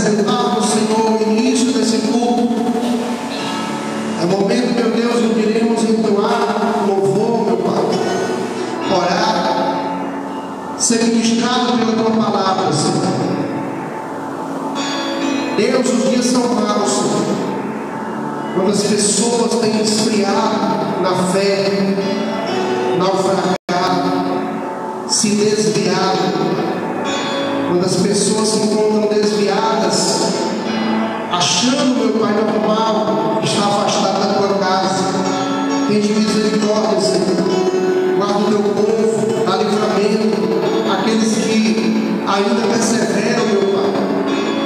apresentar ao Senhor o início desse culto. É o momento, meu Deus, em que iremos entoar louvor, meu Pai, orar, ser ministrado pela Tua palavra, Senhor. Deus, os dias são maus, Senhor, quando as pessoas têm esfriado na fé, naufragado, se desviado, quando as pessoas se encontram desviadas, achando, meu Pai, normal estar afastado da Tua casa. Tem de misericórdia, Senhor, guarda o Teu povo, dá livramento, aqueles que ainda perseveram, meu Pai,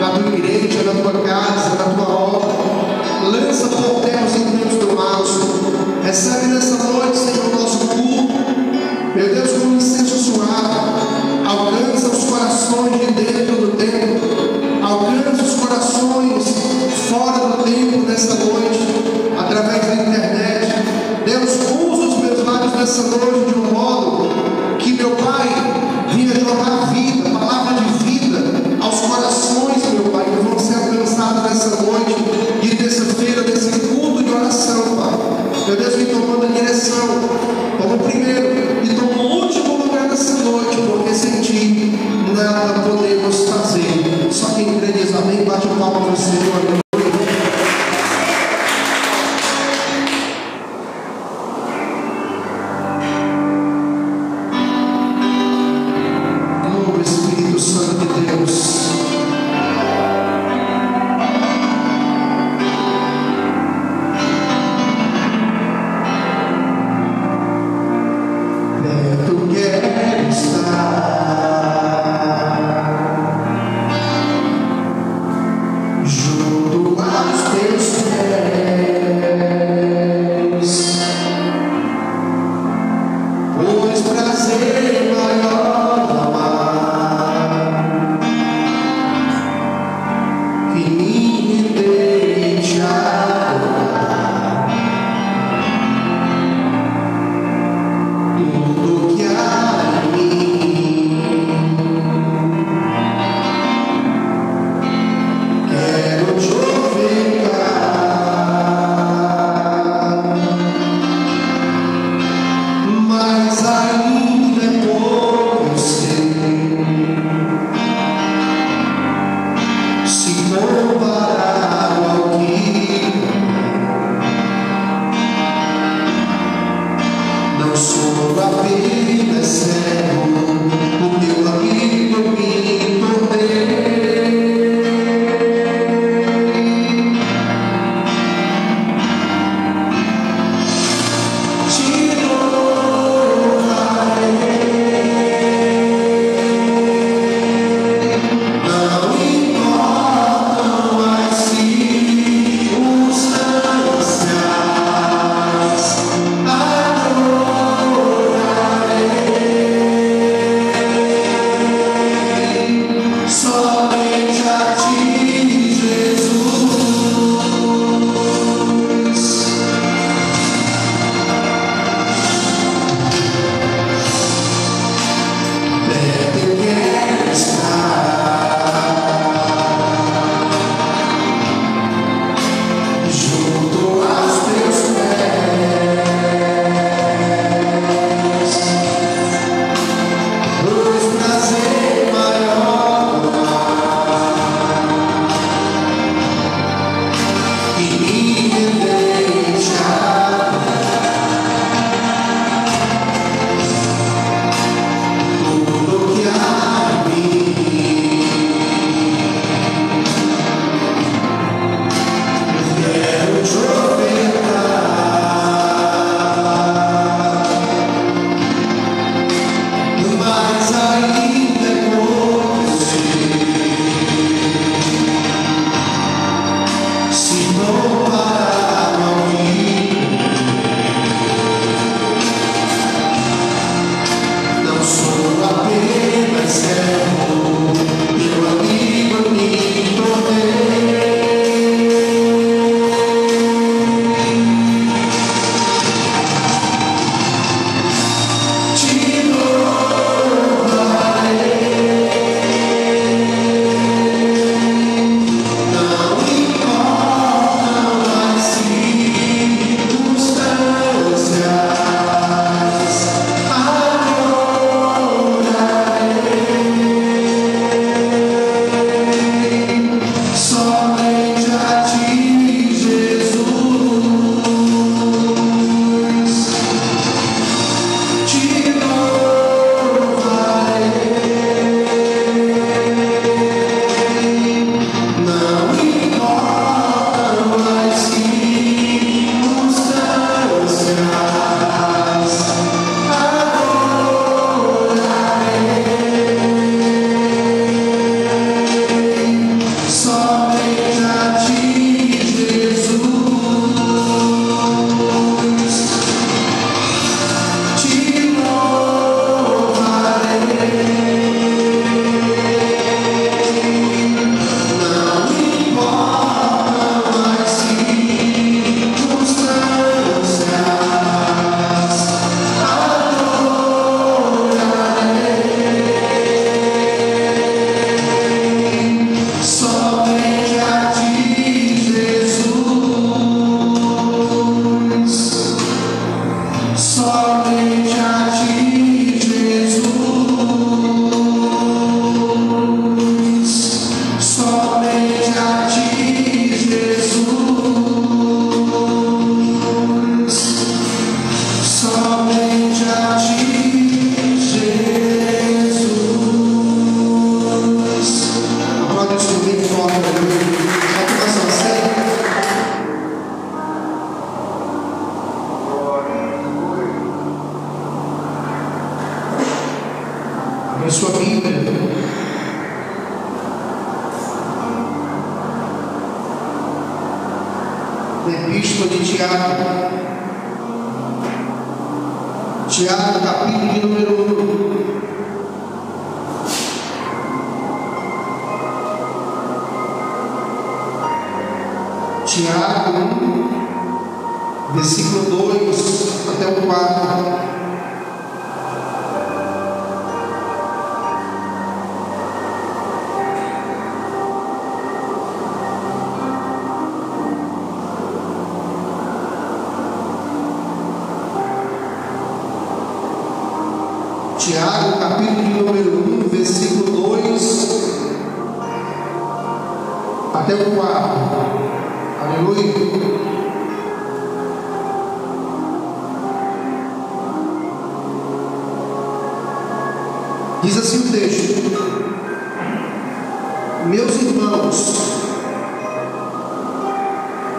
na Tua igreja, na Tua casa, na Tua obra. Lança por terra os intentos do mal, Senhor. Recebe nessa noite, Senhor, o nosso culto, meu Deus, como um incenso suave. Alcança os corações de dentro do templo, alcança os corações fora do templo nessa noite, através da internet. Deus, usa os meus lábios nessa noite de um modo que, meu Pai, vinha jogar vida, palavra de vida aos corações, meu Pai, que vão ser alcançados nessa noite de terça-feira, desse culto de oração, Pai. Meu Deus, vem tomando a direção, como o primeiro e como o último lugar dessa noite, porque sem Ti nada podemos fazer. Só quem crê diz amém, bate o palmo para o Senhor. Oh, Espírito Santo de Deus. Junto da Epístola de Tiago. Tiago, capítulo de número 1. Tiago 1, versículo 2 até o 4. Tiago, capítulo de número 1, versículo 2 até o 4. Aleluia. Diz assim o texto: meus irmãos,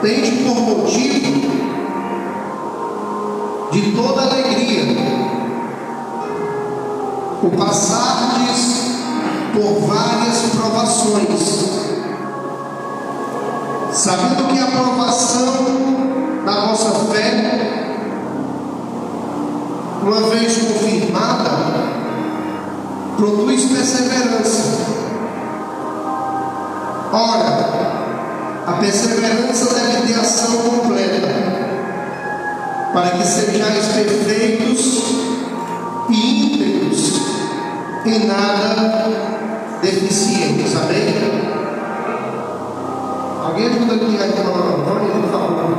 tende por motivo de toda alegria o passardes por várias provações, sabendo que a provação da vossa fé, uma vez confirmada, produz perseverança. Ora, a perseverança deve ter ação completa, para que sejais perfeitos e íntegros, em nada deficientes. Amém? Alguém ajuda aqui a irmã Antônia, por favor?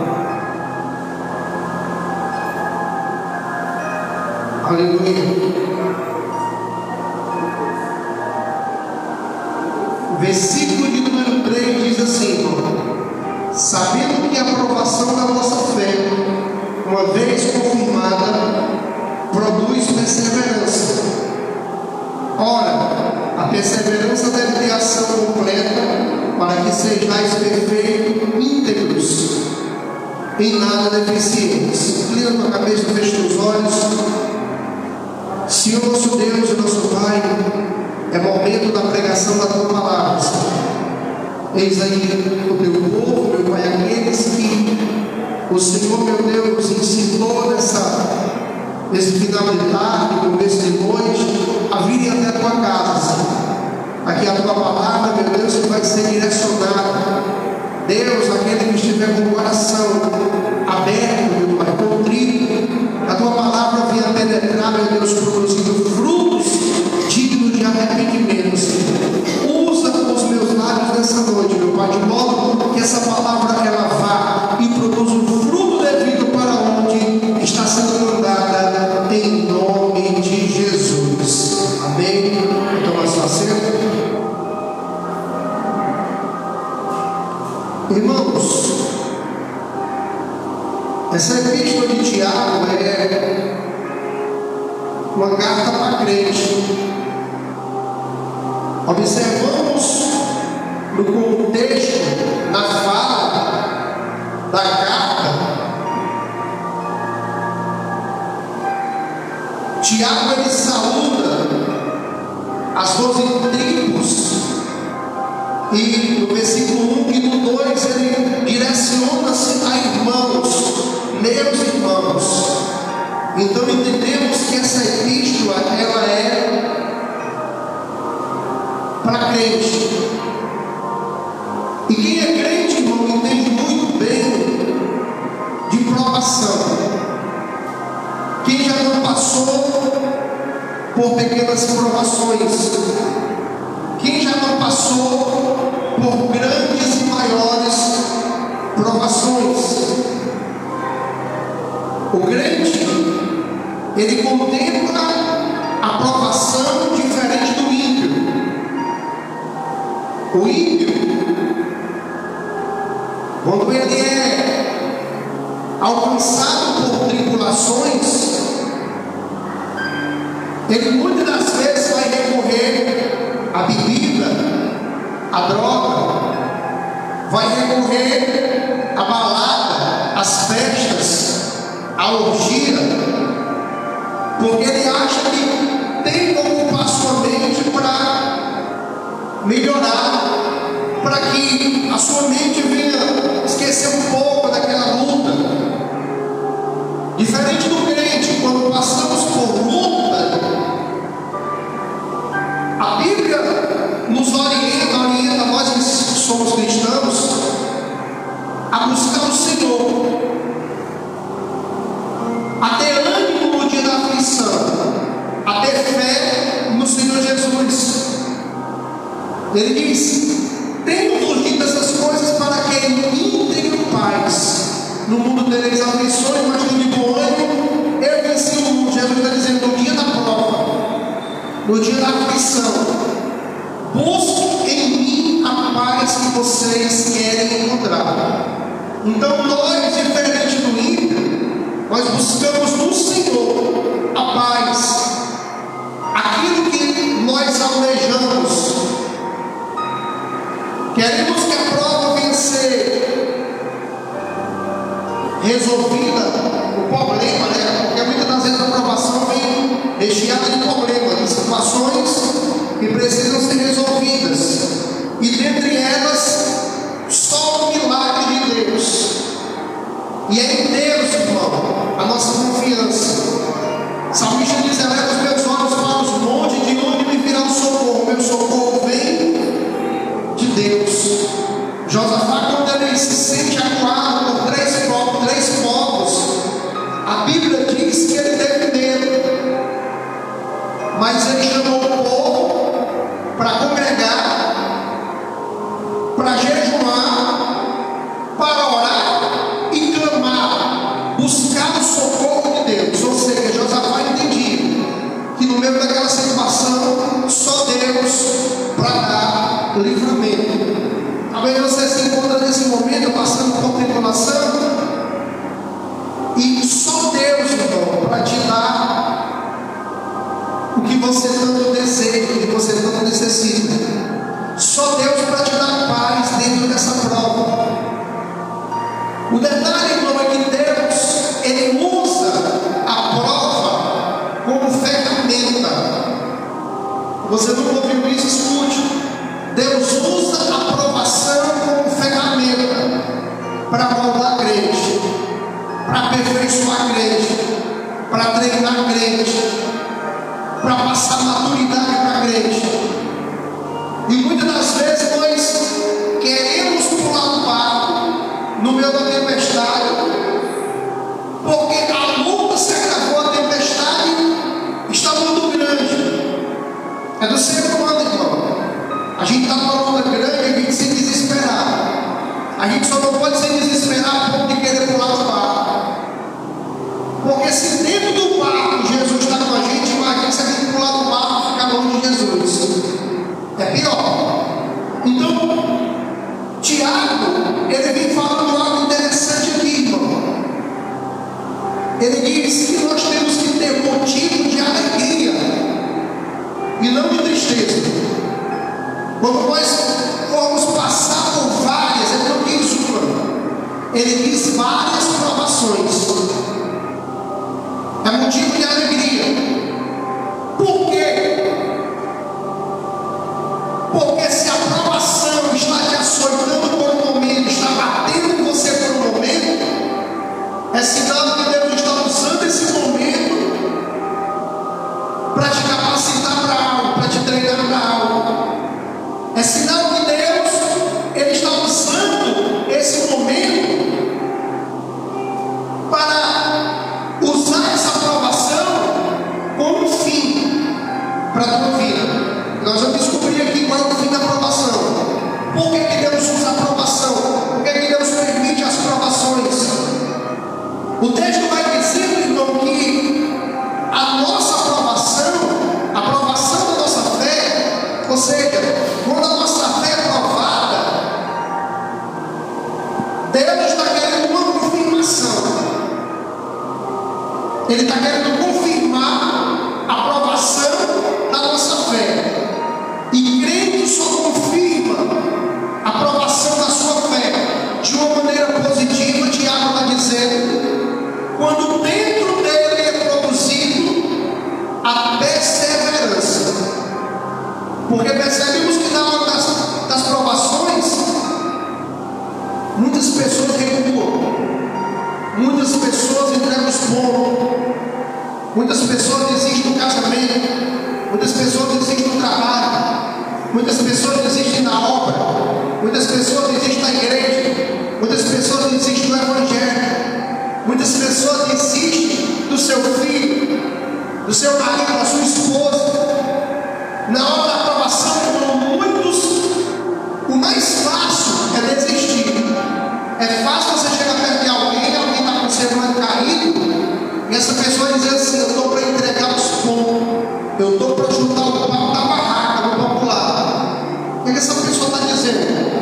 Aleluia. Versículo de número 3 diz assim: sabendo que a aprovação da vossa fé, uma vez confirmada, produz perseverança. Ora, a perseverança deve ter ação completa, para que sejais perfeitos, íntegros, em nada deficientes. Inclina a tua cabeça, fecha os olhos. Senhor nosso Deus e nosso Pai, é momento da pregação da tua palavra. Eis aí o teu povo, meu Pai, aqueles que o Senhor, meu Deus, ensinou nesse final de tarde, começo de noite, a virem até a tua casa. Aqui a tua palavra, meu Deus, que vai ser direcionada. Deus, aquele que estiver com o coração aberto, meu Pai, contrito, a tua palavra venha penetrar, meu Deus, produzindo frutos dignos de arrependimento. Usa os meus lábios nessa noite, meu Pai, de modo que essa palavra ela vá e produza um fruto devido para onde está sendo mandada, em nome de Jesus. Amém? Toma sua assento. Irmãos, essa epístola de Tiago é uma carta para crente. Observamos no contexto, na fala da carta, Tiago ele saúda as 12 tribos, e no versículo 1 e no 2 ele direciona-se a irmãos, meus irmãos. Então entendemos que essa epístola ela é para crente. E quem é crente, irmão, entende muito bem de provação. Quem já não passou por pequenas provações, quem já não passou por grandes e maiores provações. O crente, ele contempla a provação diferente do ímpio. O ímpio, quando ele é alcançado por tribulações, ele muitas das vezes vai recorrer à bebida, à droga, vai recorrer à balada, às festas, à orgia, porque ele acha que tem como ocupar sua mente para melhorar, para que a sua mente venha esquecer um pouco daquela vocês querem encontrar. Então nós, diferente do ímpio, nós buscamos no Senhor a paz, aquilo que nós almejamos. Queremos que a prova venha ser resolvida, o problema, né? Porque muitas das vezes a aprovação vem recheada de problemas, de situações que precisam ser resolvidas, e dentre elas só o milagre de Deus. E é em Deus, irmão, a nossa confiança. O salmista diz: eleva os meus olhos para os montes, de onde me virá o socorro? Meu socorro vem de Deus. Josafá, quando ele se sente acuado por três povos, a Bíblia diz que ele teve medo, mas ele chamou o povo para congregar, para jejuar, para orar e clamar, buscar o socorro de Deus. Ou seja, Josafá entendia que no meio daquela situação só Deus para dar livramento. Talvez você se encontre nesse momento passando por tribulação, e só Deus, irmão, para te dar o que você tanto deseja, o que você tanto necessita. Só Deus para te dar paz dentro dessa prova. O detalhe, irmão, é que Deus, Ele usa a prova como ferramenta. Você não ouviu isso? Escute. Deus usa a provação como ferramenta para moldar a crente, para aperfeiçoar a crente, para treinar a crente, para passar maturidade para a crente. E muitas das vezes nós queremos pular o barco no meio da tempestade, porque a luta se agravou, a tempestade está muito grande. É do ser humano, irmão. A gente está numa luta grande, a gente se desesperar. A gente só não pode se desesperar a ponto de querer pular o barco. Porque se dentro do barco Jesus está com a gente, imagina se a gente pular do barco e ficar longe de Jesus. É pior. Então, Tiago, ele vem falando algo interessante aqui, irmão. Ele diz que nós temos que ter motivo de alegria e não de tristeza. Quando nós formos passar por várias, ele não diz uma, ele diz várias provações. É motivo de alegria. Por quê? Porque se a provação está te açoitando por um momento, está batendo em você por um momento, é sinal que Deus está usando esse momento para te capacitar para algo, para te treinar para algo. É sinal que Deus, Ele está usando esse momento para usar essa aprovação como fim para a tua vida. Nós vamos descobrir aqui qual é o fim da aprovação. Por que Deus usa a aprovação? Por que Deus permite as provações? O texto vai dizendo, irmão, que a nossa aprovação, a aprovação da nossa fé, ou seja, quando a nossa fé é provada, Deus está querendo uma confirmação. Ele está querendo confirmar a aprovação da nossa fé. E crente só confirma a aprovação da sua fé de uma maneira positiva. Tiago está dizendo, quando dentro dele é produzido a perseverança. Porque percebemos que na hora das provações, muitas pessoas recuam, muitas pessoas entregam os pontos, muitas pessoas desistem do casamento, muitas pessoas desistem do trabalho, muitas pessoas desistem da obra, muitas pessoas desistem da igreja, muitas pessoas desistem do evangelho, muitas pessoas desistem do seu filho, do seu marido, da sua esposa. Na hora da aprovação, muitos, o mais fácil é desistir. É fácil você chegar perto de alguém está com o ser humano caído, e essa pessoa dizer assim: eu estou para entregar os pontos, eu estou para juntar o pau da barraca, do popular. O que essa pessoa está dizendo?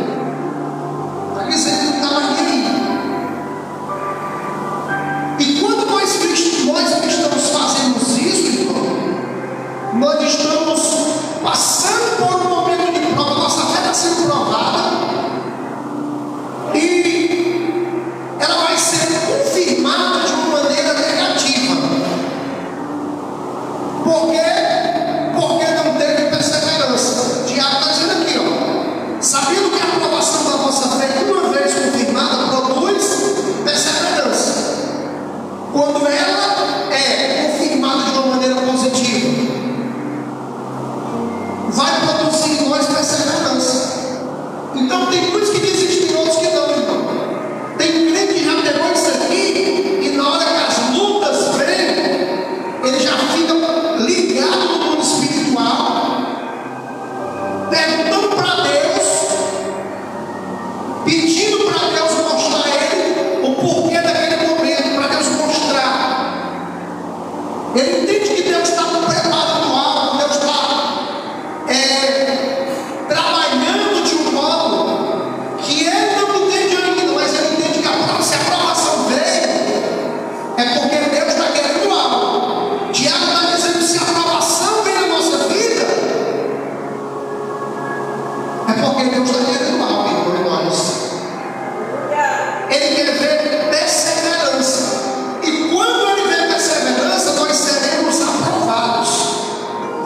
pedindo para Deus mostrar a ele o porquê daquele momento, para Deus mostrar. Ele entende que Deus está preparando algo, Deus está trabalhando de um modo que ele não entende ainda, mas ele entende que se a aprovação veio, é porque Deus está querendo algo. Tiago está dizendo que se a aprovação veio na nossa vida, é porque Deus está querendo algo em nós. Ele quer ver perseverança. E quando ele vê perseverança, nós seremos aprovados.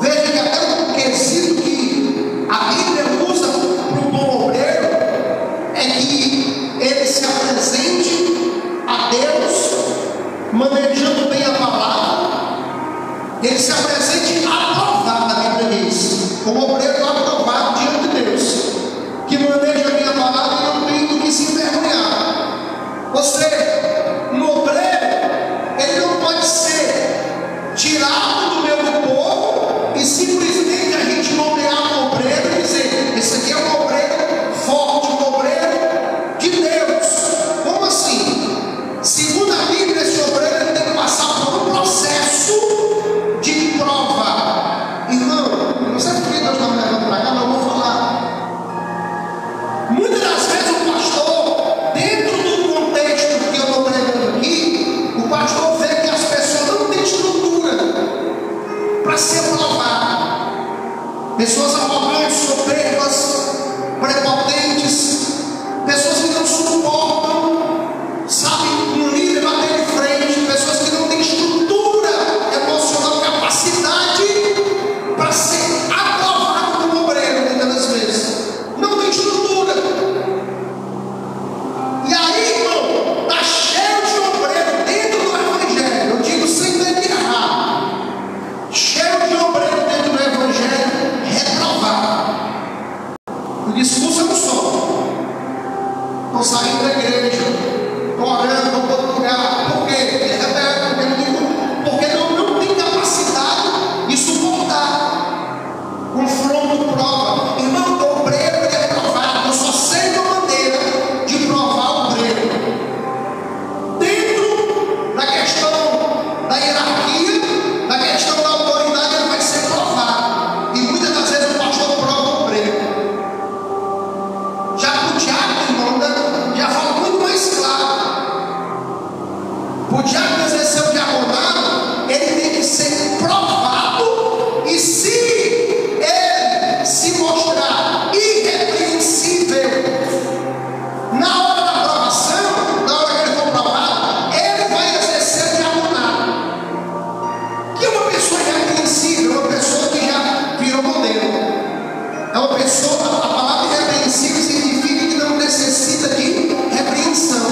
Veja que até o quesito que a Bíblia usa para o bom obreiro é que ele se apresente a Deus, manejando bem a palavra. Ele se apresente aprovado, a Bíblia diz. Como obreiro aprovado diante de Deus, que maneja bem a palavra e não tem do que se envergonhar. Ou seja, um obreiro, ele não pode ser tirado do meio do povo e simplesmente a gente nomear um obreiro e dizer: esse aqui é um obreiro forte, um obreiro de Deus. Como assim? Segundo a Bíblia, esse obreiro ele tem que passar por um processo de prova. Irmão, não sei por que Deus está me levando para cá, mas eu vou falar. Muitas das vezes o pastor, dentro do contexto que eu estou pregando aqui, o pastor vê que as pessoas não têm estrutura para ser aprovado. Pessoas arrogantes, soberbas, prepotentes, pessoas que não suportam, sabe, um líder bater de frente, pessoas que não têm estrutura emocional, capacidade para ser aprovado como obreiro, muitas das vezes. Não tem estrutura. E aí, irmão, está cheio de obreiro dentro do Evangelho. Eu digo sem medo de errar. Cheio de obreiro dentro do Evangelho, reprovado. O discurso é um só. Estou saindo da igreja, estou orando, estou para outro lugar. Por quê? Porque não tem capacidade de suportar confronto, prova. Irmão, o obreiro ele é provado. Eu só sei de uma maneira de provar o obreiro. Dentro da questão da hierarquia, da questão da autoridade, ele vai ser provado. E muitas das vezes o pastor prova o obreiro. Já para o diácono, irmão, já fala muito mais claro. Para o diácono exercer o diaconado, ele tem que ser provado. E se ele se mostrar irrepreensível na hora da aprovação, na hora que ele for provado, ele vai exercer o diaconado. Que é uma pessoa irrepreensível, uma pessoa que já virou modelo. É uma pessoa, a palavra irrepreensível significa que não necessita de repreensão.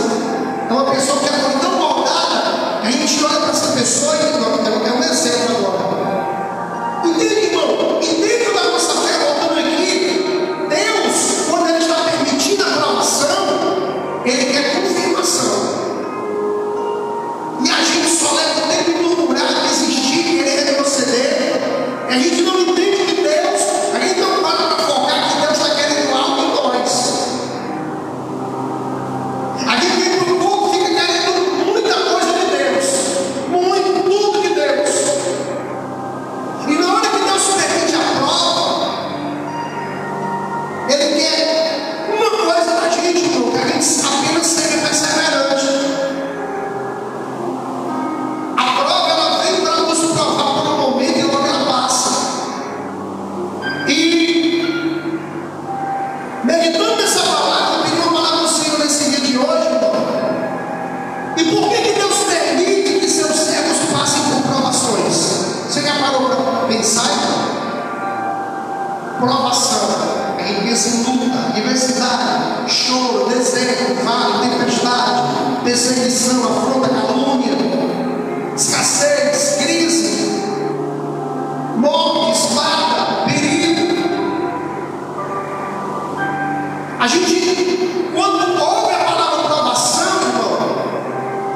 É uma pessoa que é tão moldada que a gente olha para essa pessoa e é um exemplo agora. Entende, irmão? E dentro da nossa fé, voltando aqui, Deus, quando Ele está permitindo a aprovação, Ele quer confirmação. E a gente só leva o tempo de murmurar, desistir, querer retroceder. A gente não entende que Deus, a gente não para focar que Deus está querendo algo em nós. A gente vem para o culto, fica querendo muita coisa de Deus, tudo de Deus. E na hora que Deus permite a prova, Ele quer uma coisa da gente, irmão, que a gente apenas seja perseverante. A prova ela vem para nos provar por um momento e logo ela passa. E meditando nessa palavra, eu pedi uma palavra do Senhor nesse dia de hoje, irmão. E por que Deus permite que seus servos passem por provações? Você já parou para pensar, irmão? Provação. A gente pensa em luta, adversidade, choro, deserto, vale, tempestade, perseguição, afronta, calúnia, escassez, crise, morte, espada, perigo. A gente, quando ouve a palavra provação, irmão,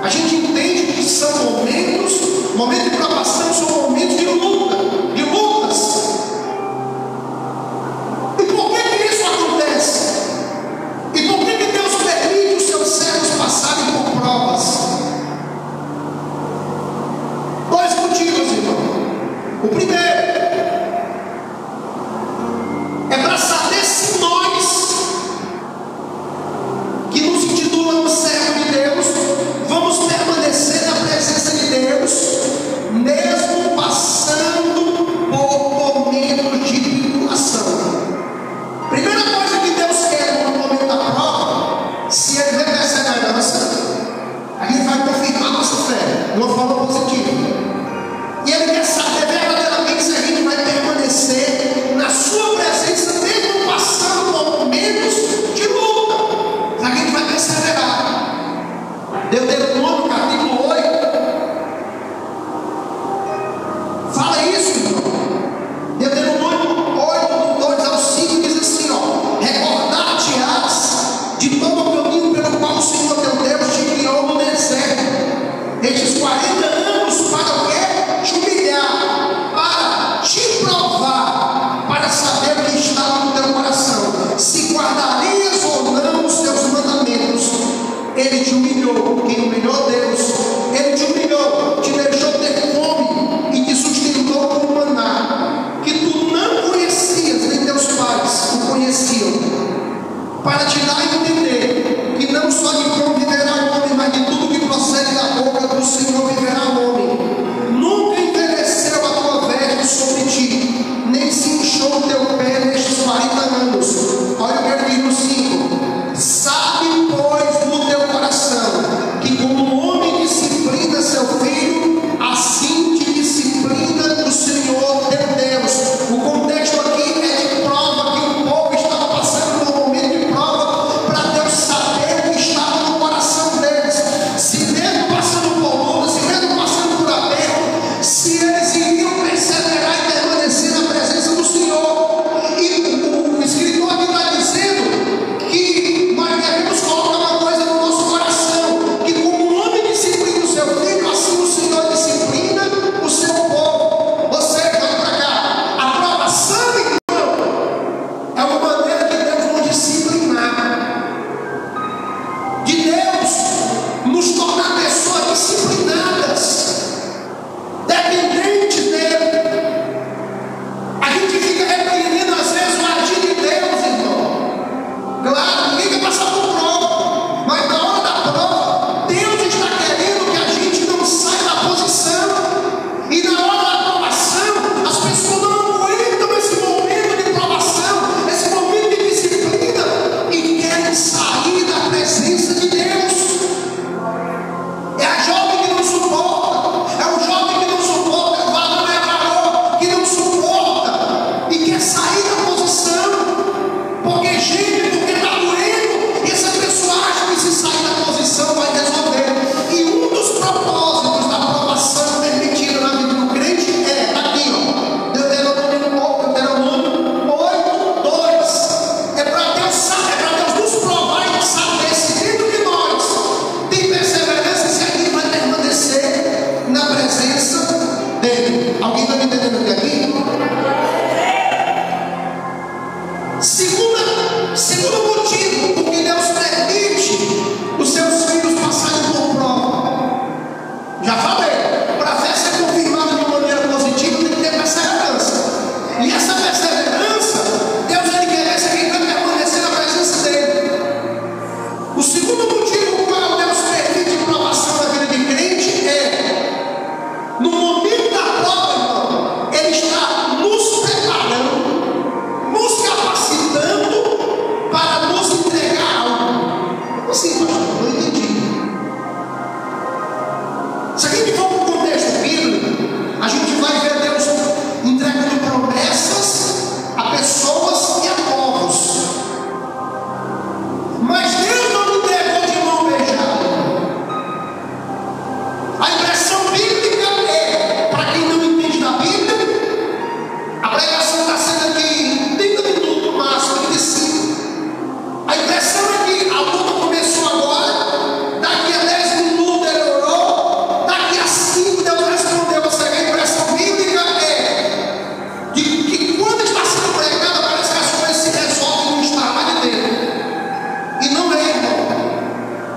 a gente entende que são momentos de provação são momentos de luta, de lutas. E por que isso acontece? E por que Deus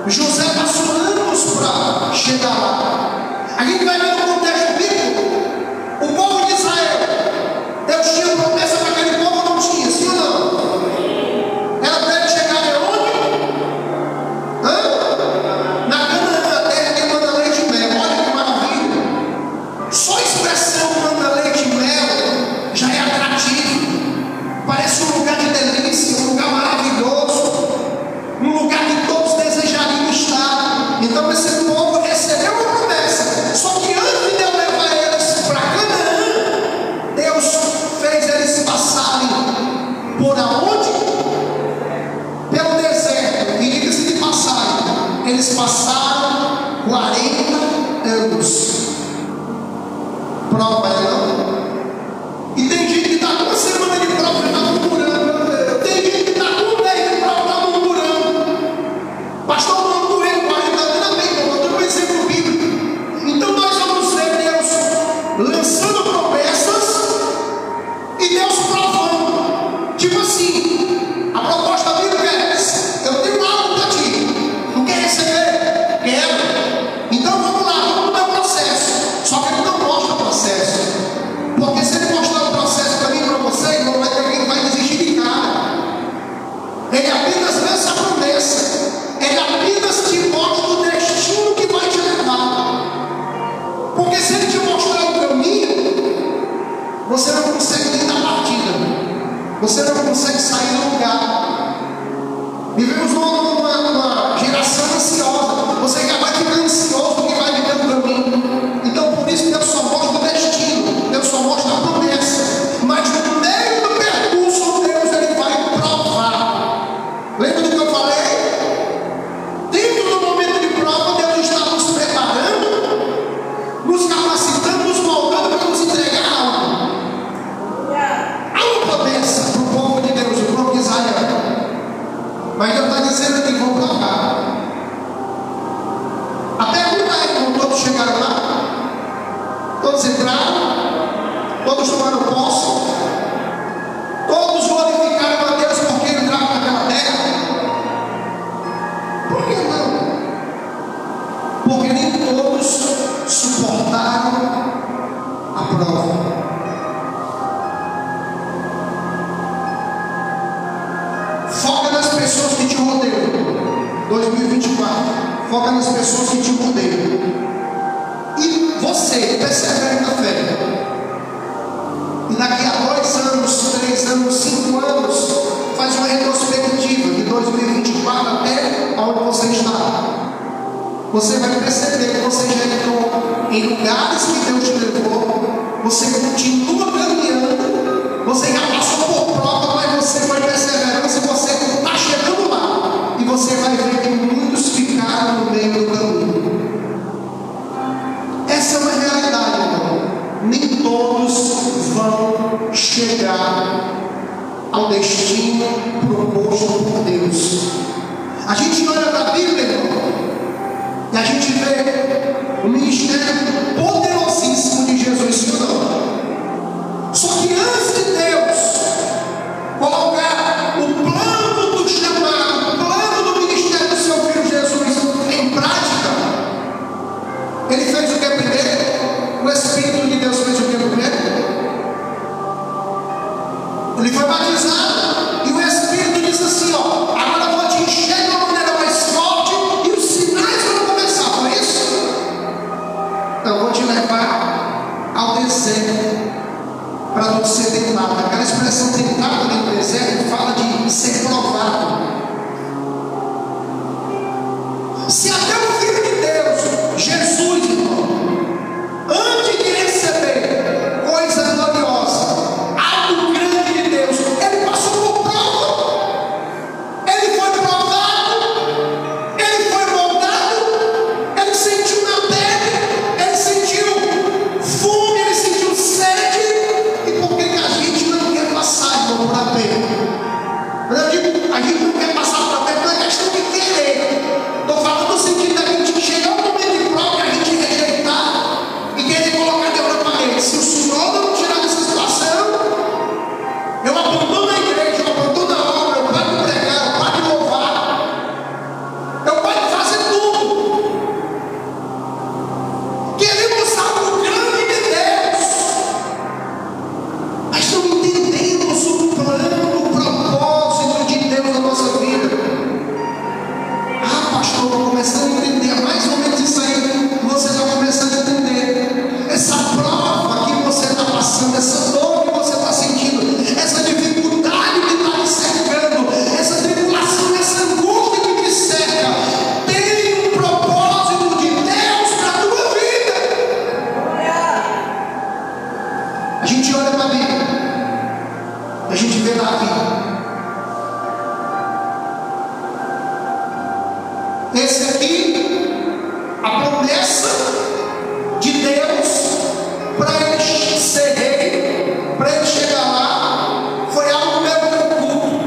José passou anos para chegar lá. A gente vai ver no contexto bíblico, o povo de Israel, Deus tinha promessa para aquele povo ou não tinha? Sim ou não? Era para ele chegar de onde? Na Canaã, a terra que manda leite e mel. Olha que maravilha. Só a expressão manda leite e mel já é atrativo. Parece um lugar de delícia, um lugar maravilhoso, um lugar que todos desejariam estar. Então esse povo recebeu uma promessa. Só que antes de Deus levar eles para Canaã, Deus fez eles passarem por aonde? Pelo deserto. E diga-se de passagem, eles passaram 40 anos. Prova, não? E tem gente que está com uma semana de prova e está murmurando. Tem gente que está com um mês de prova e está murmurando. Pastor, não morreu 40 anos, ainda bem, eu estou com um exemplo bíblico. Então nós vamos ver Deus lançando promessas e Deus provando. Tipo assim, a proposta bíblica é essa: eu tenho algo para ti, tu quer receber? Quero. Então vamos lá, vamos no meu processo. Só que ele não mostra o processo, porque se ele mostrar o processo para mim e para você, não vai ter ninguém que vai desistir de cara. Ele apenas lança a promessa, ele apenas te mostra o destino que vai te levar. Porque se ele te mostrar o caminho, você não consegue nem dar partida, você não consegue sair do lugar. Vivemos numa geração ansiosa. Você já vai ficar ansioso porque vai viver o caminho. Então por isso Deus só mostra o destino, Deus só mostra a promessa. Mas no meio do percurso, Deus ele vai provar. Lembra do que eu falei? Dentro do momento de prova, Deus está nos preparando, nos capacitando, nos moldando para nos entregar algo. Há uma promessa para o povo de Deus, o povo de Israel. Mas Deus está dizendo que vão provar. A pergunta é: como todos chegaram lá? Todos entraram? Todos tomaram posse? Todos glorificaram a Deus porque entraram naquela terra? Por que não? Porque nem todos suportaram a prova. Foca nas pessoas que te rodeiam. 2024. Foca nas pessoas que te rodeiam. E você, persevere na fé. E daqui a 2 anos, 3 anos, 5 anos, faz uma retrospectiva de 2024 até onde você está. Você vai perceber que você já entrou em lugares que Deus te levou. Você continua caminhando. Você já passou por prova, mas você vai perseverando. Se você está chegando lá, e você vai ver que muitos ficaram no meio do caminho. Essa é uma realidade, irmão. Nem todos vão chegar ao destino proposto por Deus. A gente olha para a Bíblia, irmão, e a gente vê o ministério poderosíssimo de Jesus, sim ou não? Só que antes de Deus colocar o plano do chamado, o plano do ministério do seu Filho Jesus em prática, ele fez o que primeiro? O Espírito de Deus fez o que primeiro? Ele foi batizado e o Espírito disse assim: ó, agora eu vou te encher de uma maneira mais forte e os sinais vão começar. Foi isso? Esse aqui, a promessa de Deus para ele ser rei, para ele chegar lá, foi algo meio oculto.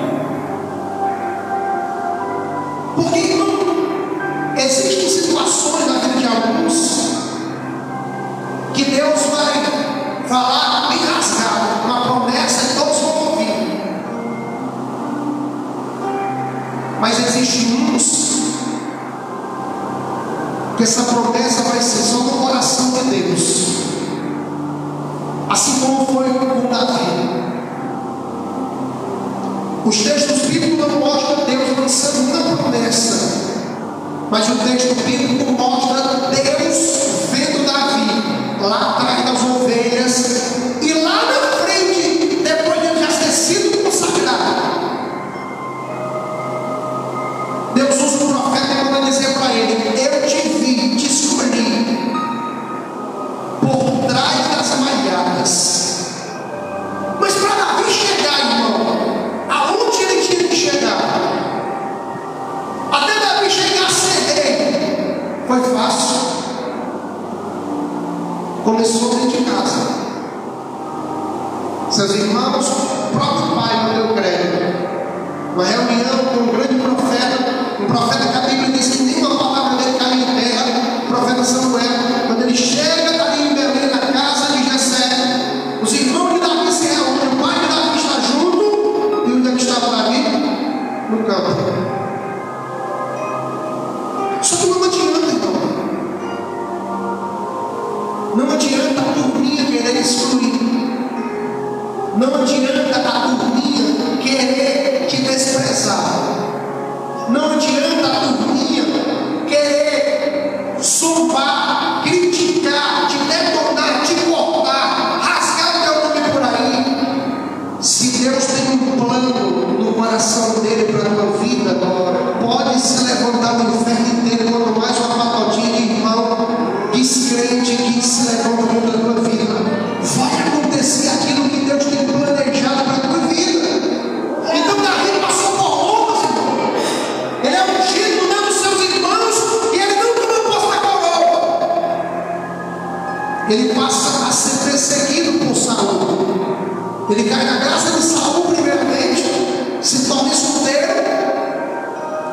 Porque, irmão, existem situações na vida de alguns que Deus vai falar bem rasgado, uma promessa e todos vão ouvir. Mas existem uns que essa promessa vai ser só no coração de Deus, assim como foi com Davi. Os textos bíblicos não mostram Deus lançando uma promessa, mas o texto bíblico mostra Deus vendo Davi lá atrás das ovelhas, e lá na frente, depois de ele já ter sido consagrado, Deus usa o profeta e manda dizer para ele: eu te vi, te escolhi por trás das malhadas. Mas para Davi chegar, irmão, aonde ele tinha que chegar, até Davi chegar a ser rei, foi fácil. Começou dentro de casa. Seus irmãos, o próprio pai não deu crédito. Uma reunião com um grande profeta, um profeta que a Bíblia diz que nenhuma palavra dele caiu em terra, o profeta Samuel. Quando ele chega ali em Belém, na casa de Jessé, os irmãos de Davi se reúnem, o pai de Davi está junto, e onde é que estava Davi? No campo. Só que não adianta, irmão. Não adianta a turminha querer excluir. Não adianta a turminha querer te desprezar. Não adianta a turminha querer zombar, criticar, te detonar, te cortar, rasgar o teu nome por aí. Se Deus tem um plano no coração dele para a tua vida, pode se levantar no inferno inteiro, quanto mais uma patotinha de irmão descrente que se levanta contra a tua vida. Vai acontecer aquilo que Deus tem planejado para a tua vida. Então Davi passou por lutas, irmão. Ele é ungido no meio dos seus irmãos e ele não tomou posse da coroa. Ele passa a ser perseguido por Saul. Ele cai na graça de Saul primeiramente, se torna escudeiro.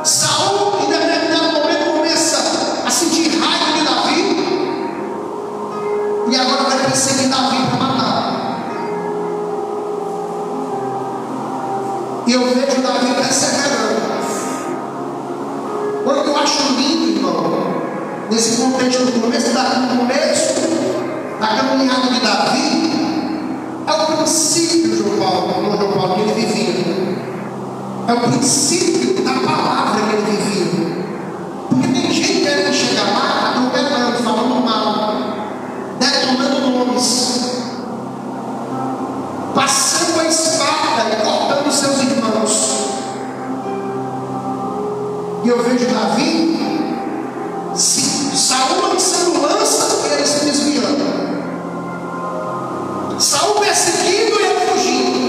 Saul, em determinado momento, começa a sentir raiva de Davi, e agora vai perseguir Davi para matar. E eu vejo Davi perseverando. O que eu acho lindo, irmão, nesse contexto, no começo da caminhada de Davi, é o princípio, João Paulo, que ele vivia. É o princípio da palavra que ele vivia. Porque tem gente querendo chegar lá, atropelando, falando mal, detonando nomes, passando a espada e cortando seus irmãos. E eu vejo Davi, Saul lançando lança e ele se desviando, Saul perseguindo e ele fugindo.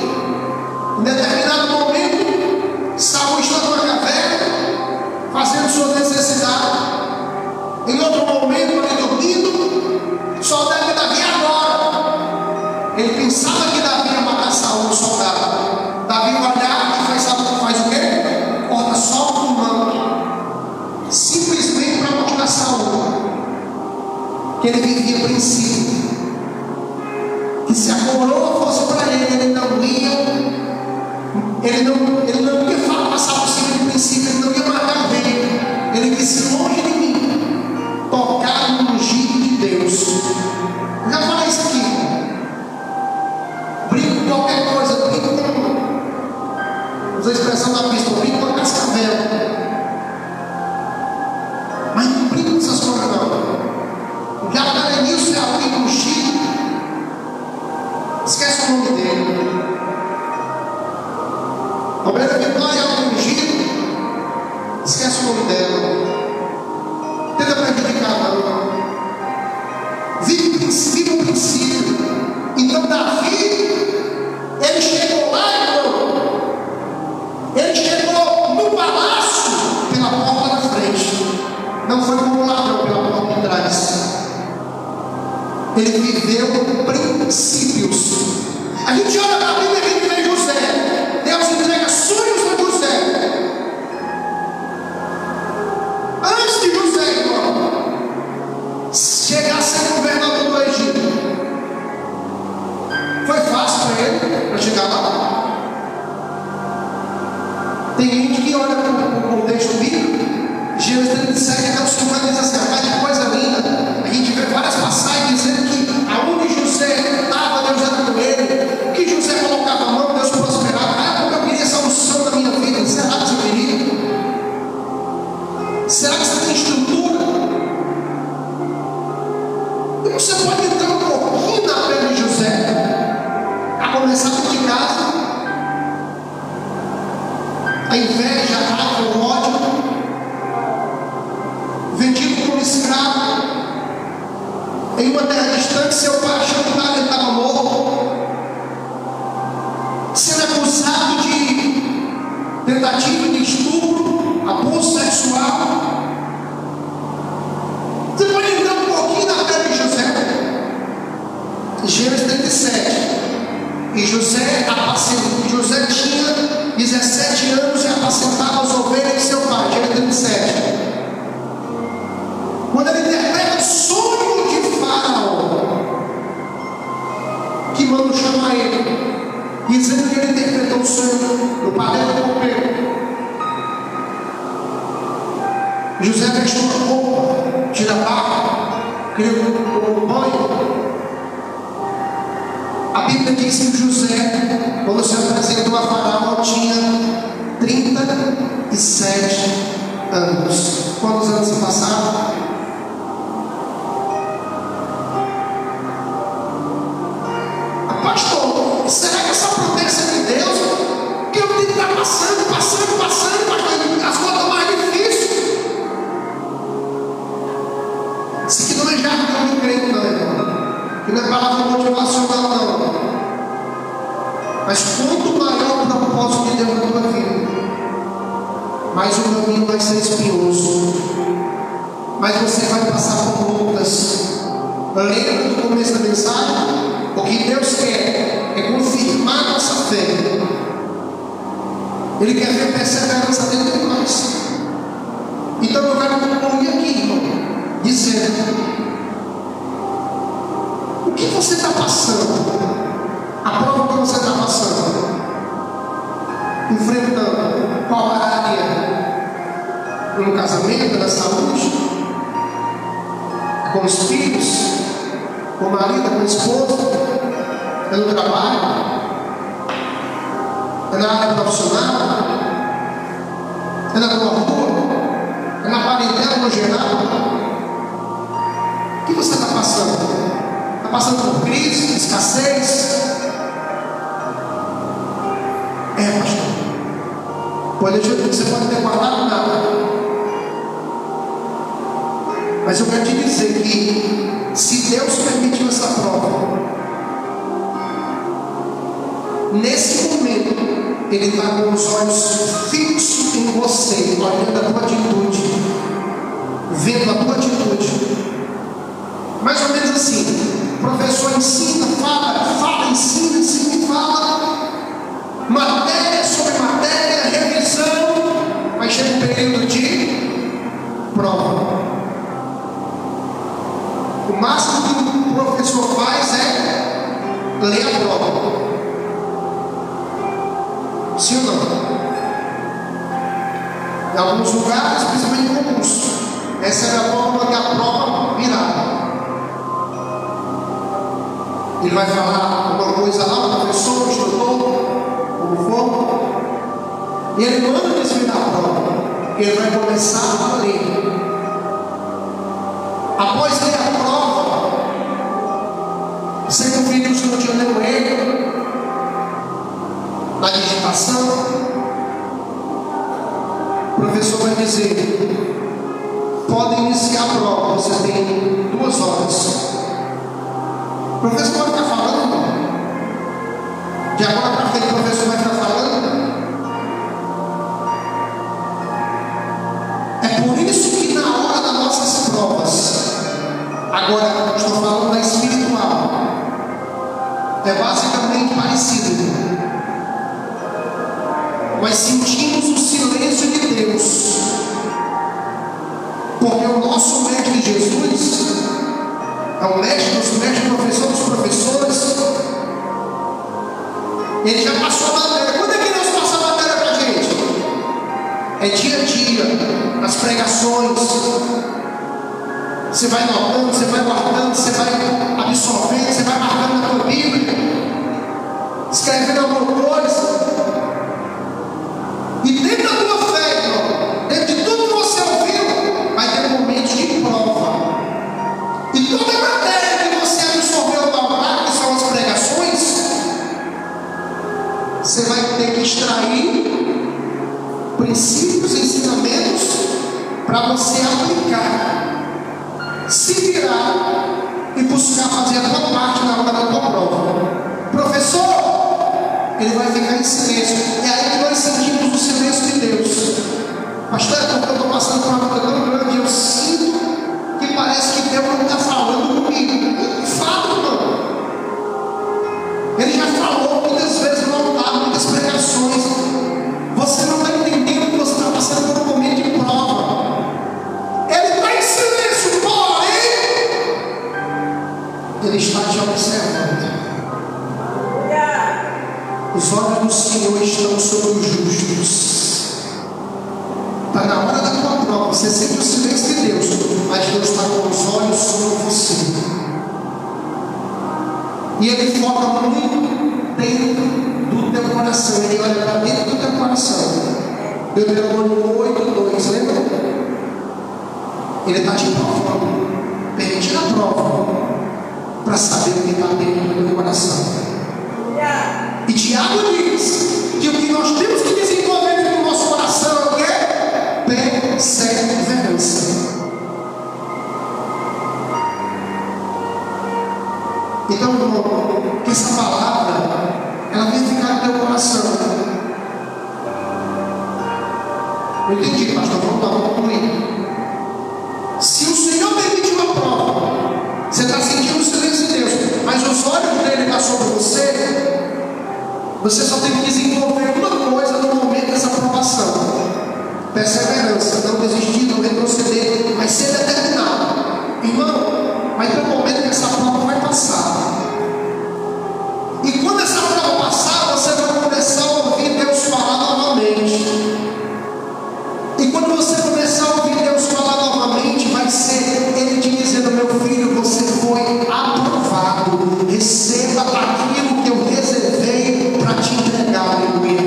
Em determinado momento, Saul está numa caverna fazendo sua necessidade. Em outro momento, ele dormindo, soldado de Davi agora. Ele pensava que Davi ia matar Saul, o soldado. Davi olhava e faz o quê? Corta só o pulmão, simplesmente para mostrar Saul que ele vivia princípio, que se a coroa fosse para ele não ia. Ele não ia passar por cima do princípio, ele não ia matar o rei. Ele disse: longe de mim tocar no ungido de Deus. Eu já falei isso aqui. Brinco com qualquer coisa, brinco com, usa a expressão da pista, brinco com a cascavel. Mas não brinco com essas coisas não. Já para início é alguém ungido, esquece o nome dele. Roberta Vitória é ungido, esquece o nome dela. Tenta prejudicar não. Vive o princípio. Então Davi, ele chegou lá, irmão. Ele chegou no palácio pela porta da frente. não foi como ladrão pela porta de trás. Ele viveu princípios. A gente olha para a Bíblia e a gente vê José. Deus entrega sonhos a José. Antes de José, irmão, chegar a ser governador do Egito, foi fácil para ele, para chegar lá. Tem gente que olha para o contexto bíblico, Gênesis 37 até os 50 diz assim: ah, que coisa linda. A gente vê várias passagens dizendo que aonde José estava, Deus era com ele. O que José colocava a mão, Deus prosperava. Ah, como eu queria essa unção da minha vida. Será que você queria? Será que você tem estrutura? E você pode entrar um pouquinho na pele de José, a começar dentro de casa. A inveja, a raiva, o ódio, vendido como escravo em uma terra distante. Seu pai achou que ele estava morto, sendo acusado de tentativa de estupro, abuso sexual. Você pode entrar um pouquinho na pele de José. Gênesis 37. E José tinha 17 anos e apacentava as ovelhas de seu pai. Gênesis 37. Quando ele interpreta o sonho de Faraó, que manda chamar ele, dizendo que ele interpretou o sonho do padeiro do copeiro. José veste uma roupa, tira a barba, cria um banho. A Bíblia diz que José, quando se apresentou a Faraó, tinha 37 anos. Quantos anos se passaram? Pastor, será que essa promessa é de Deus? Que eu tenho que estar passando, pastor, as coisas mais difíceis. Isso aqui não é jargão de crente, não, irmão. Que não é palavra motivacional, não. Mas quanto maior o propósito de Deus na tua vida, mais o caminho vai ser espinhoso, mais você vai passar por lutas. Lembra do começo da mensagem? O que Deus quer é confirmar nossa fé. Ele quer ver perseverança dentro de nós. Então eu quero concluir aqui, irmão, dizendo: o que você está passando? A prova que você está passando, enfrentando qual área? No casamento, na saúde, com os filhos, com o marido, com a esposa, é no trabalho, é na área profissional, é na tua rua, é na parentela no geral. O que você está passando? Está passando por crise, escassez? Pastor. Pode deixar que você pode ter guardado nada. Mas eu quero te dizer que se Deus permitiu essa prova, nesse momento Ele está com os olhos fixos em você, olhando a tua atitude, vendo a tua atitude. Mais ou menos assim: o professor ensina, fala, ensina e fala, matéria sobre matéria, revisão, mas chega um período de prova. O máximo que o professor faz é ler a prova. Sim ou não? Em alguns lugares, principalmente em concurso, essa é a forma que a prova virá. Ele vai falar uma coisa lá, o professor, o instrutor, como for, e ele manda desviar a prova. Ele vai começar a ler. Após ler a prova, você conferiu se não tinha nenhum erro na digitação. O professor vai dizer: pode iniciar a prova, você tem 2 horas. O professor vai ficar falando, de agora para frente o professor vai ficar falando. É por isso que na hora da nossa Agora, estou falando da espiritual. É basicamente parecido. Nós sentimos o silêncio de Deus, porque o nosso mestre Jesus é o mestre dos mestres, professor dos professores. Ele já passou a matéria. Quando é que Deus passa a matéria para a gente? É dia a dia, nas pregações. Você vai notando, você vai guardando, você vai absorvendo, você vai marcando na tua Bíblia, escrevendo alguma coisa. E dentro da tua fé, irmão, dentro de tudo que você ouviu, vai ter momentos de prova. E toda a matéria que você absorveu da palavra, que são as pregações, você vai ter que extrair princípios e ensinamentos para você aplicar, se virar e buscar fazer a tua parte na hora da tua prova. Professor, ele vai ficar em silêncio. É aí que nós sentimos o silêncio de Deus. Pastor, é porque eu estou passando por uma coisa tão grande, eu sinto que parece que Deus não está falando comigo. De fato, irmão, ele já falou muitas vezes no altar, muitas pregações. Você não está entendendo que você está passando por um momento de prova. Ele está em silêncio, porém ele está te observando. Os olhos do Senhor estão sobre os justos. Está na hora da tua prova, você sente o silêncio de Deus, mas Deus está com os olhos sobre você. E Ele foca muito dentro do teu coração. Ele olha para dentro do teu coração. Deuteronômio 8:2, lembra? Ele está te provando, permitindo a prova, para saber o que está dentro do teu coração. E Tiago diz que o que nós temos que desenvolver dentro do nosso coração é o quê? Perseverança. Então, irmão, que essa palavra ela vem ficar no teu coração. Eu entendi, pastor, vamos lá, vamos concluir. Se o Senhor permitiu a prova, você está sentindo o silêncio de Deus, mas os olhos dele estão sobre você, você só tem que desenvolver uma coisa no momento dessa aprovação: perseverança, não desistir, não retroceder, mas ser determinado. Irmão, vai ter um momento que essa prova vai passar. E quando essa prova passar, você vai começar a ouvir Deus falar novamente. E quando você começar a ouvir Deus falar novamente, vai ser Ele te dizendo: meu filho, você foi aprovado, receba aquilo que eu reservei para te entregar, aleluia.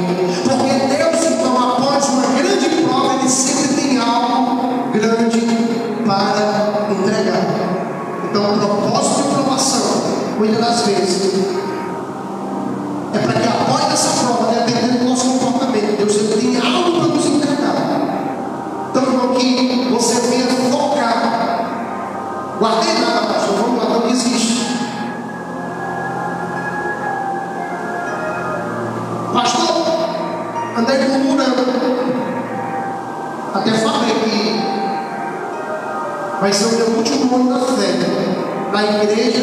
Porque Deus, então, após uma grande prova, Ele sempre tem algo grande para entregar. Então, o propósito de provação, muitas das vezes, é para que após essa prova, dependendo do nosso comportamento, Deus sempre tem algo para nos entregar. Então, irmão, que você venha focar. Guardei nada, pastor, vamos lá, não desiste. Pastor, andei murmurando. Até falei que vai ser o meu último ano da fé. Na igreja,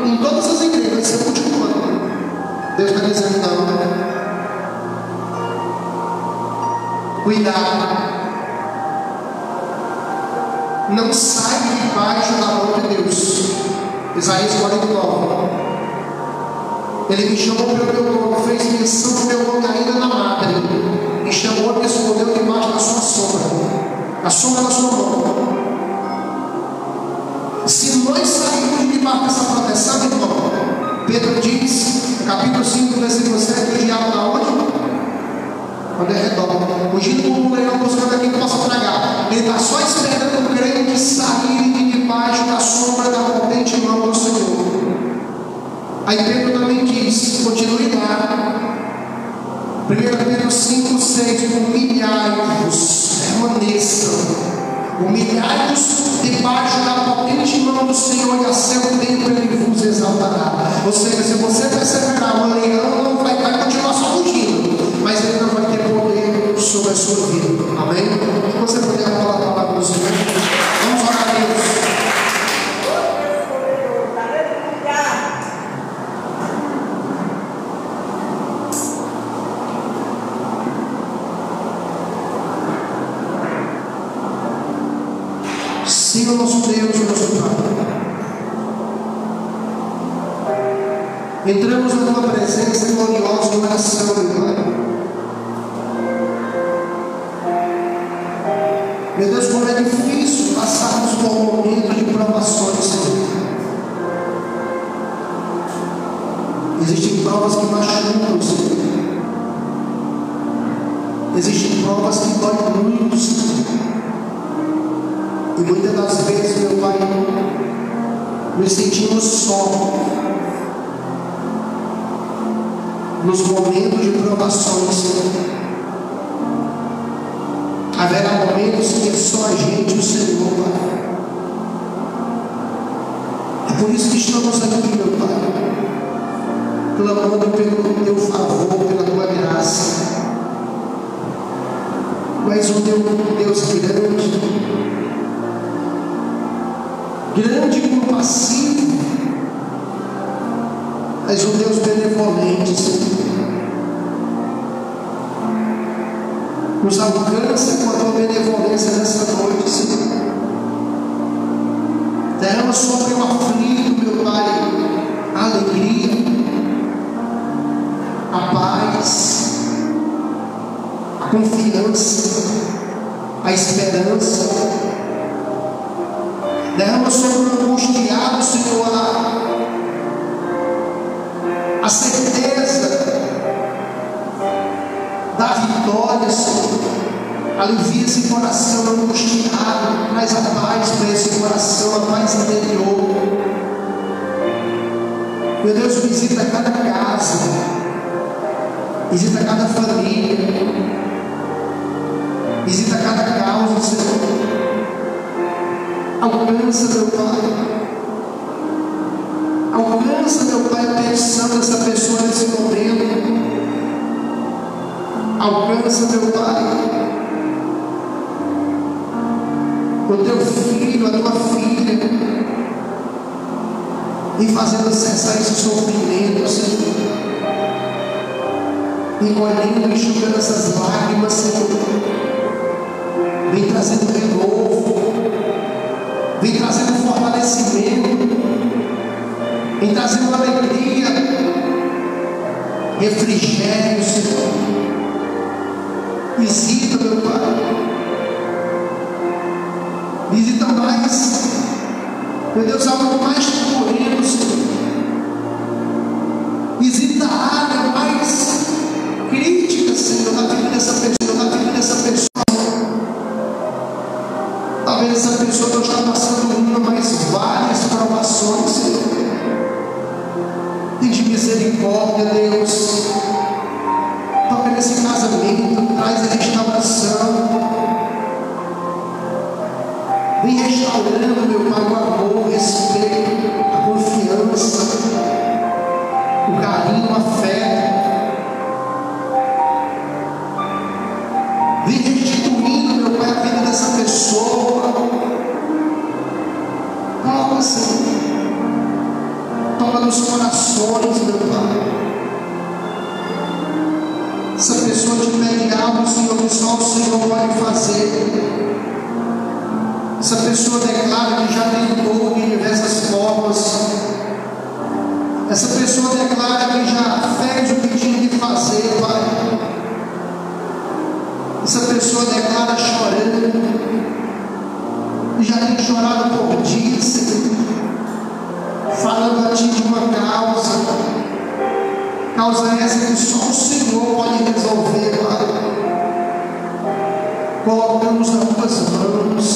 em todas as igrejas, vai ser o último ano. Deus está dizendo: não. Cuidado. Não sai debaixo da mão de Deus. Isaías 49. Ele me chamou pelo meu nome, fez menção do meu nome ainda na madre. Me chamou e me escondeu debaixo da sua sombra, a sombra da sua mão. Se nós sairmos debaixo dessa proteção, irmão, Pedro diz, capítulo 5, versículo 7, que o diabo está onde? Quando é redondo, fugindo como um leão, buscando aqui que possa tragar. Ele está só esperando o crente sair de debaixo da sombra da potente mão do Senhor. Aí Pedro também diz, continue lá, 1 Pedro 5:6, humilhai-vos, permaneçam, humilhai-vos debaixo da potente mão do Senhor, e a seu tempo Ele vos exaltará. Ou seja, se você perseverar, o leão não vai continuar só fugindo, mas ele não vai ter poder sobre a sua vida. Amém? Se você puder falar a palavra do Senhor, vamos orar a Deus. Senhor nosso Deus e nosso Pai, entramos na Tua presença gloriosa em oração, meu Pai. Meu Deus, como é difícil passarmos por momentos de provações, Senhor. Existem provas que machucam, Senhor. Existem provas que doem muito, Senhor. E muitas das vezes, meu Pai, nos sentimos só nos momentos de provações, Senhor. Haverá momentos que é só a gente e o Senhor, Pai. É por isso que estamos aqui, meu Pai, clamando pelo Teu favor, pela Tua graça. Mas o Teu Deus grande e compassivo, és um Deus benevolente, Senhor. Nos alcança com a Tua benevolência nessa noite, Senhor. Derrama sobre o aflito, meu Pai, a alegria, a paz, a confiança, a esperança. Derrama sobre o angustiado, Senhor, a certeza da vitória, Senhor. Alivia esse coração angustiado, traz a paz para esse coração, a paz interior. Meu Deus, visita cada casa, visita cada família, visita cada causa, Senhor. Alcança, meu Pai. Alcança, meu Pai, a petição dessa pessoa nesse momento. Alcança, meu Pai, o Teu filho, a Tua filha, e fazendo cessar esse sofrimento, Senhor. Encolhendo, enxugando essas lágrimas, Senhor. Vem trazendo renovo, vem trazendo fortalecimento, vem trazendo alegria, refrigério, Senhor. Visita, meu Pai. Visita mais, meu Deus, algo mais doendo, Senhor. Visita a área mais crítica, Senhor, na vida dessa pessoa, Talvez essa pessoa não está passando uma, mas várias provações, Senhor. Tem de misericórdia, Deus. Toca nesse casamento, traz a restauração. Vem restaurando, meu Pai, o amor, o respeito, a confiança, o carinho, o afeto. Vem restituindo, meu Pai, a vida dessa pessoa. Toca, Senhor. Toca nos corações, meu Pai. Essa pessoa te pede algo, Senhor, que só o Senhor pode fazer. Essa pessoa declara que já tentou de diversas formas. Essa pessoa declara que já fez o que tinha de fazer, Pai. Essa pessoa declara chorando, que já tem chorado por dias, Senhor, falando a Ti de uma causa essa que só o Senhor pode resolver, Pai. Colocamos nas Tuas mãos,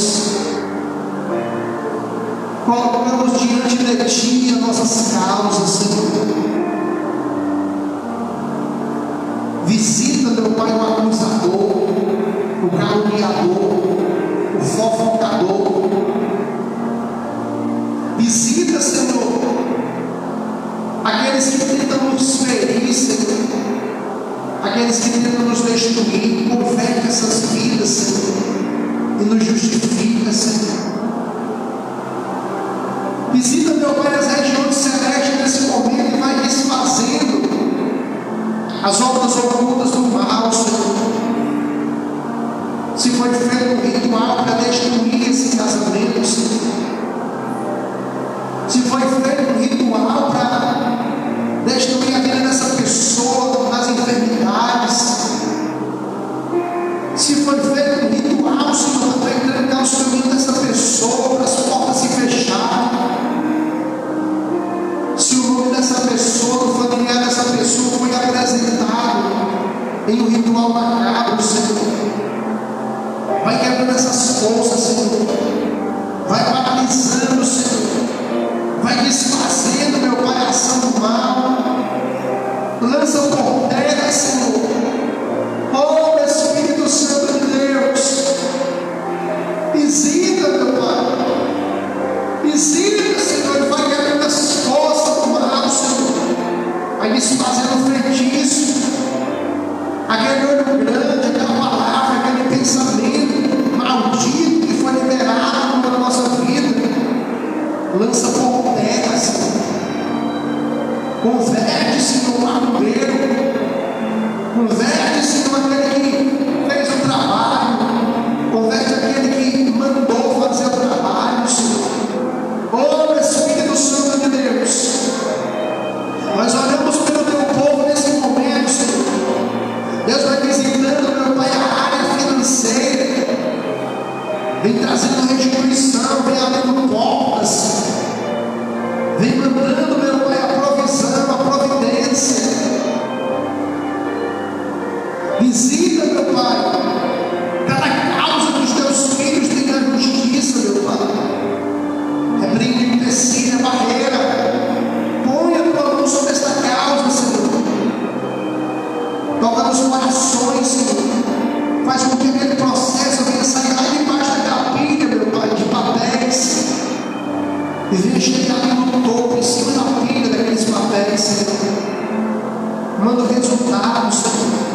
colocamos diante de Ti as nossas causas, Senhor. Visita, meu Pai, o acusador, o caluniador, o fofocador. Visita, Senhor, aqueles que tentam nos ferir, Senhor, aqueles que tentam nos destruir. Converte essas vidas, Senhor, e nos justifica, Senhor. Visita, meu Pai, as regiões celestes nesse momento e vai desfazendo as obras ocultas do mal, Senhor. Se foi feito um ritual para destruir esse casamento, restituição, vem abrindo portas, vem mandando, meu Pai, a provisão, a providência. Visita, meu Pai, cada causa que os teus filhos têm na justiça, meu Pai. Repreende o empecilho, a barreira. Põe a tua mão sobre esta causa, Senhor. Toca nos corações, Senhor. Faz com que aquele processo venha sair lá debaixo da capinha, meu Pai, de papéis, e venha chegar ali no topo, em cima da pilha daqueles papéis, Senhor. Manda o resultado, Senhor.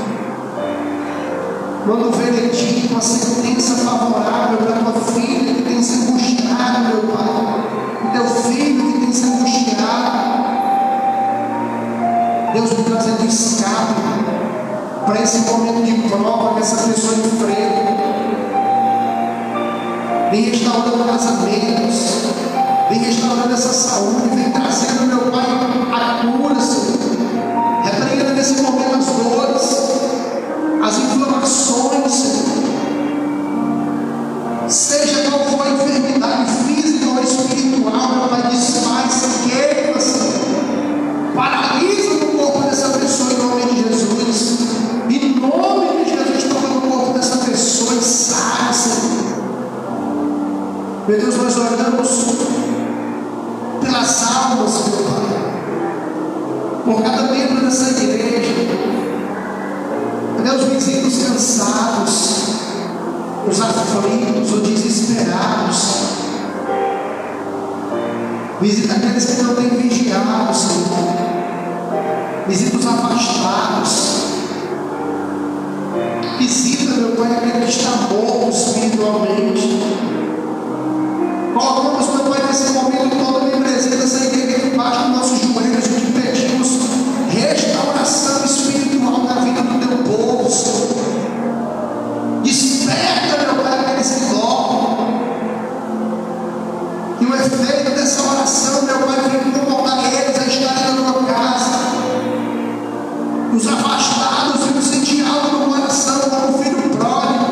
Manda o veredito, uma sentença favorável para a tua filha que tem se angustiado, meu Pai. O teu filho que tem se angustiado. Deus me trazendo escape para esse momento de prova que essa pessoa enfrenta. Vem restaurando casamentos, vem restaurando essa saúde, vem trazendo, meu Pai, a cura, Senhor. Repreenda nesse momento as dores, as inflamações, Senhor. Seja qual for a enfermidade física ou espiritual, meu Pai, desfaz, queima, Senhor. Paralisa no corpo dessa pessoa em nome de Jesus. Em nome de Jesus, toca no corpo dessa pessoa e sai, Senhor. Meu Deus, nós oramos pelas almas, meu Pai, por cada membro dessa igreja. Meu Deus, visita os cansados, os aflitos, os desesperados. Visita aqueles que não têm vigiado, Senhor. Visita os afastados. Visita, meu Pai, aquele que está morto espiritualmente. Colocamos, meu Pai, nesse momento todo em presença dessa igreja debaixo dos nossos joelhos e te pedimos restauração espiritual na vida do teu povo, Senhor. Desperta, meu Pai, aqueles que dormem. E o efeito dessa oração, meu Pai, vem convocar eles a estarem na tua casa. Os afastados vão sentir algo no coração, como o filho pródigo,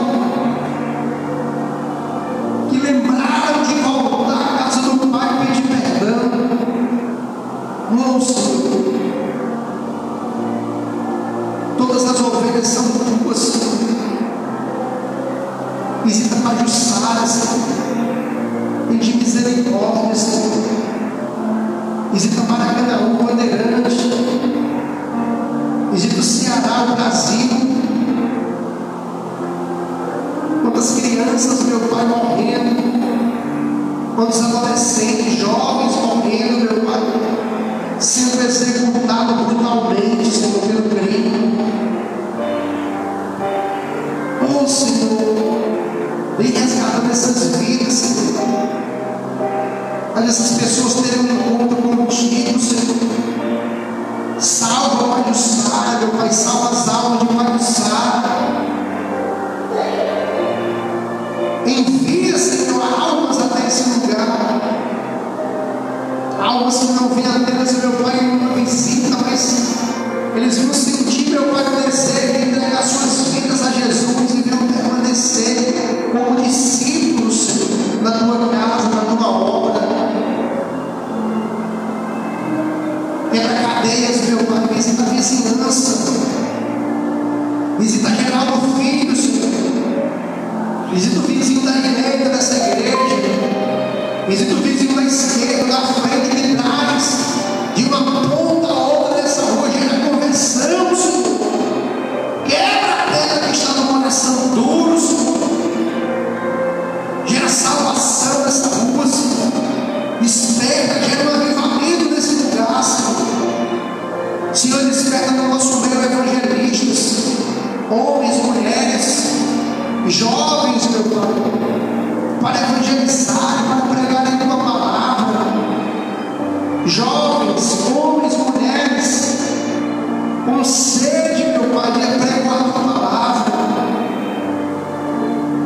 que lembraram de voltar à casa do Pai e pedir perdão. Oh, Senhor, todas as ovelhas são tuas, Senhor. Visita a Pajuçara, Senhor. Pede misericórdia, Senhor. Visita Maracanã, Bandeirante. Visita o Ceará, o Brasil. Quantas crianças, meu Pai, morrendo. Quantos adolescentes, jovens morrendo, meu Pai, sendo executados brutalmente, Senhor, pelo crime. Oh, Senhor, vem resgatando essas vidas, Senhor. Faz essas pessoas terem um encontro contigo, Senhor. Salva o Pajuçara, meu Pai, salva as almas de Pajuçara. Envia, Senhor, almas até esse lugar. Almas que não vêm apenas, meu Pai, em uma visita, mas eles vão sentir, meu Pai, o desejo de entregar suas vidas a Jesus e vão permanecer como discípulos, Senhor, na tua casa, na tua obra. Quebra cadeias, meu Pai, visita a vizinhança, visita Geraldo Filho, Senhor. Visita o vizinho da direita dessa igreja, visita o vizinho da esquerda, da frente, de trás, de uma ponta a outra dessa rua, gera conversão, Senhor. Quebra a pedra que está no coração duro, Senhor. Gera salvação nessa rua, Senhor. Desperta, gera um avivamento nesse lugar, Senhor. Senhor, desperta no nosso meio evangelistas, homens, mulheres, jovens, meu Pai, para evangelizar, para pregar a tua palavra. Jovens, homens, mulheres, com sede, meu Pai, de pregar a tua palavra.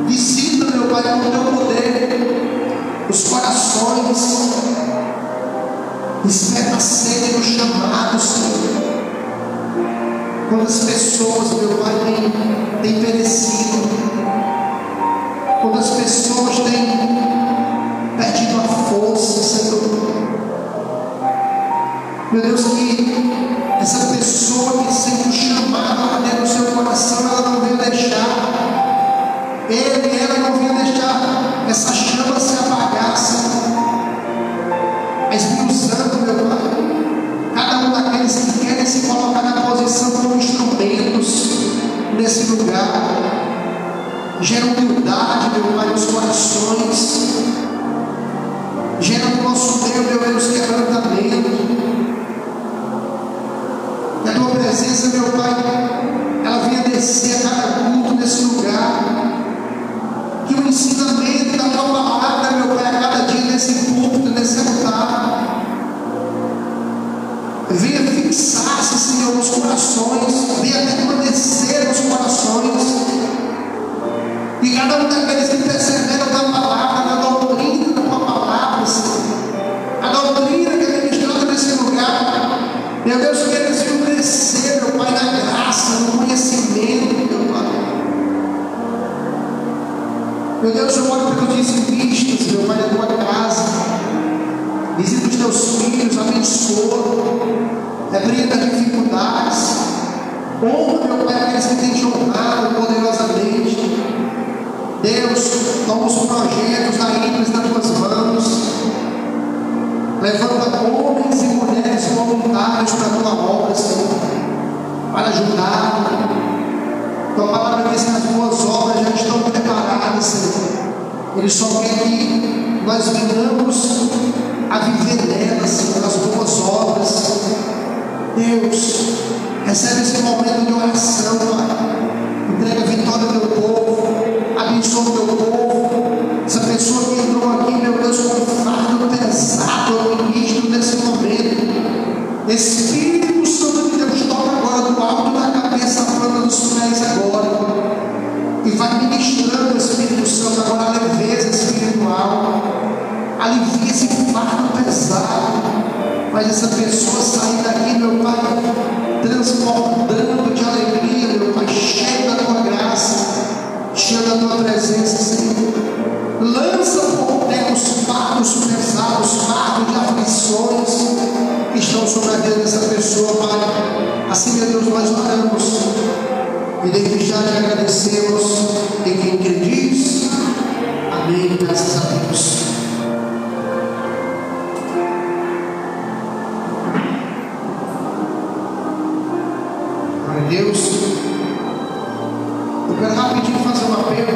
Visita, meu Pai, com o teu poder os corações. Desperta a sede do chamado, Senhor. Quantas pessoas, meu Pai, têm perecido. Quantas pessoas têm Meu Deus, que essa pessoa que sente o chamado lá dentro do seu coração, ela não venha deixar, ele e ela não venha deixar essa chama se apagar, esmiuçando, meu Pai, cada um daqueles que querem se colocar na posição como instrumentos nesse lugar. Gera humildade, meu Pai, nos corações. Gera no nosso meio, meu Deus, quebrantamento. Que a Tua presença, meu Pai, ela venha descer a cada culto nesse lugar. Que o ensinamento da Tua palavra, meu Pai, a cada dia nesse púlpito, nesse altar, venha fixar-se, Senhor, nos corações, venha permanecer nos corações. E cada um daqueles que perseveram na palavra, na doutrina da Tua palavra, Senhor, a doutrina que é ministrada nesse lugar, meu Deus, que eles venham crescer, meu Pai, na graça, no conhecimento, meu Pai. Meu Deus, eu oro pelos dizimistas, meu Pai, da Tua casa. Visita os Teus filhos, abençoa, repreenda as dificuldades. Honra, meu Pai, aqueles que têm te honrado poderosamente. Deus, toma os projetos da índole nas Tuas mãos. Levanta homens e mulheres voluntários para a Tua obra, Senhor, para ajudar. Tua palavra diz que as Tuas obras já estão preparadas, Senhor. Ele só quer que nós venhamos a viver nelas, Senhor, as boas obras. Deus, recebe esse momento de oração, Pai. Entrega a vitória ao Teu povo. Abençoa o Teu povo. Essa pessoa que entrou aqui, meu Deus, com um fardo pesado ao ministro nesse momento. Espírito Santo de Deus, toca agora do alto da cabeça à planta dos pés agora. E vai ministrando o Espírito Santo agora a leveza espiritual. Alivia esse fardo pesado. Faz essa pessoa sair daqui, meu Pai, transbordando de alegria, meu Pai, cheio da Tua graça, cheio da Tua presença, Senhor. Lança por terra os fardos pesados, fardos de aflições que estão sobre a vida dessa pessoa, Pai. Assim, meu Deus, nós oramos e desde já te agradecemos. E quem crê diz amém, graças a Deus. Deus, eu quero rapidinho fazer uma pergunta.